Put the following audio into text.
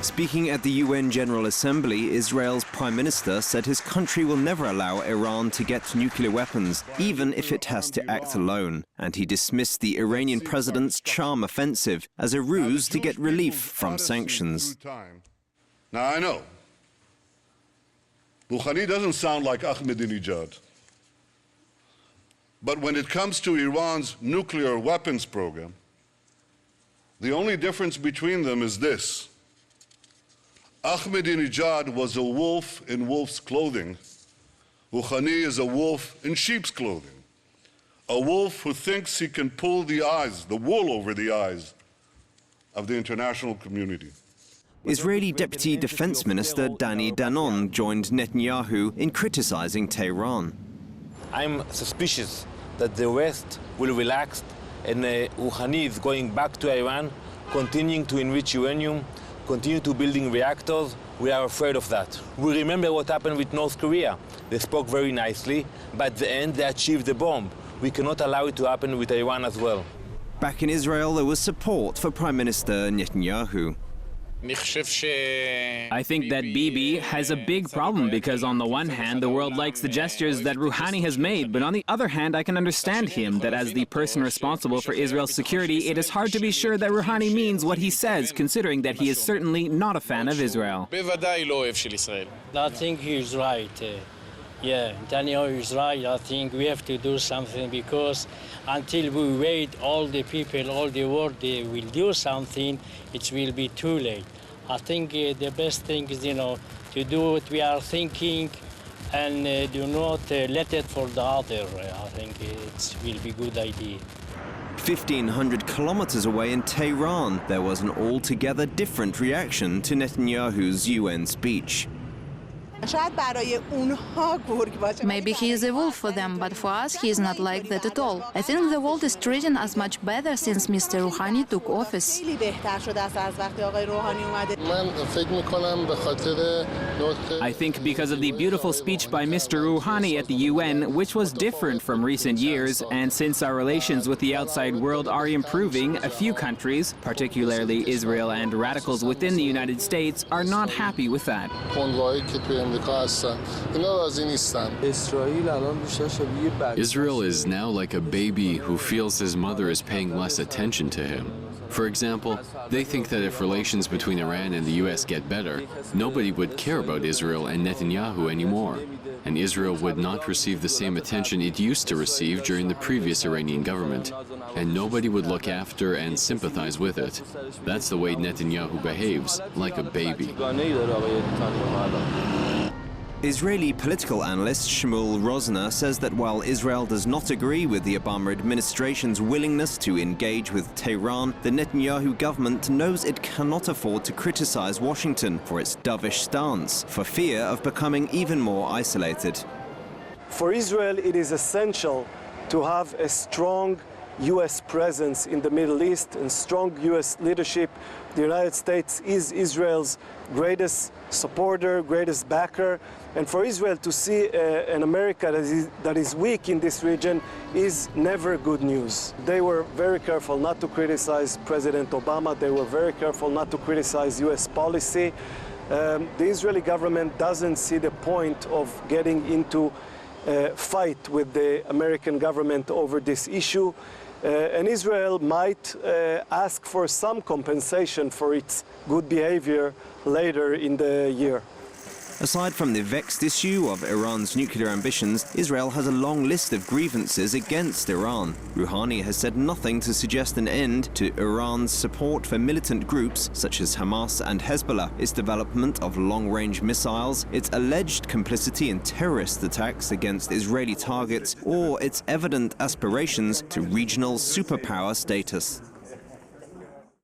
Speaking at the UN General Assembly, Israel's Prime Minister said his country will never allow Iran to get nuclear weapons, even if it has to act alone. And he dismissed the Iranian president's charm offensive as a ruse to get relief from sanctions. Now I know, Rouhani doesn't sound like Ahmadinejad. But when it comes to Iran's nuclear weapons program, the only difference between them is this. Ahmadinejad was a wolf in wolf's clothing. Rouhani is a wolf in sheep's clothing. A wolf who thinks he can pull the wool over the eyes of the international community. Israeli Deputy Defense Minister Dani Danon joined Netanyahu in criticizing Tehran. I'm suspicious that the West will relax and Rouhani is going back to Iran, continuing to enrich uranium, continue to building reactors. We are afraid of that. We remember what happened with North Korea. They spoke very nicely, but at the end they achieved the bomb. We cannot allow it to happen with Iran as well. Back in Israel, there was support for Prime Minister Netanyahu. I think that Bibi has a big problem because on the one hand, the world likes the gestures that Rouhani has made, but on the other hand, I can understand him that as the person responsible for Israel's security, it is hard to be sure that Rouhani means what he says, considering that he is certainly not a fan of Israel. I think he's right. Yeah, Netanyahu is right. I think we have to do something because until we wait, all the people, all the world, they will do something, it will be too late. I think the best thing is, to do what we are thinking and do not let it for the other. I think it will be a good idea. 1,500 kilometers away in Tehran, there was an altogether different reaction to Netanyahu's UN speech. Maybe he is a wolf for them, but for us he is not like that at all. I think the world is treating us much better since Mr. Rouhani took office. I think because of the beautiful speech by Mr. Rouhani at the UN, which was different from recent years, and since our relations with the outside world are improving, a few countries, particularly Israel and radicals within the United States, are not happy with that. Israel is now like a baby who feels his mother is paying less attention to him. For example, they think that if relations between Iran and the US get better, nobody would care about Israel and Netanyahu anymore, and Israel would not receive the same attention it used to receive during the previous Iranian government, and nobody would look after and sympathize with it. That's the way Netanyahu behaves, like a baby. Israeli political analyst Shmuel Rosner says that while Israel does not agree with the Obama administration's willingness to engage with Tehran, the Netanyahu government knows it cannot afford to criticize Washington for its dovish stance, for fear of becoming even more isolated. For Israel, it is essential to have a strong U.S. presence in the Middle East and strong U.S. leadership. The United States is Israel's greatest supporter, greatest backer, and for Israel to see an America that is weak in this region is never good news. They were very careful not to criticize President Obama. They were very careful not to criticize U.S. policy. The Israeli government doesn't see the point of getting into a fight with the American government over this issue. And Israel might ask for some compensation for its good behavior later in the year. Aside from the vexed issue of Iran's nuclear ambitions, Israel has a long list of grievances against Iran. Rouhani has said nothing to suggest an end to Iran's support for militant groups such as Hamas and Hezbollah, its development of long-range missiles, its alleged complicity in terrorist attacks against Israeli targets, or its evident aspirations to regional superpower status.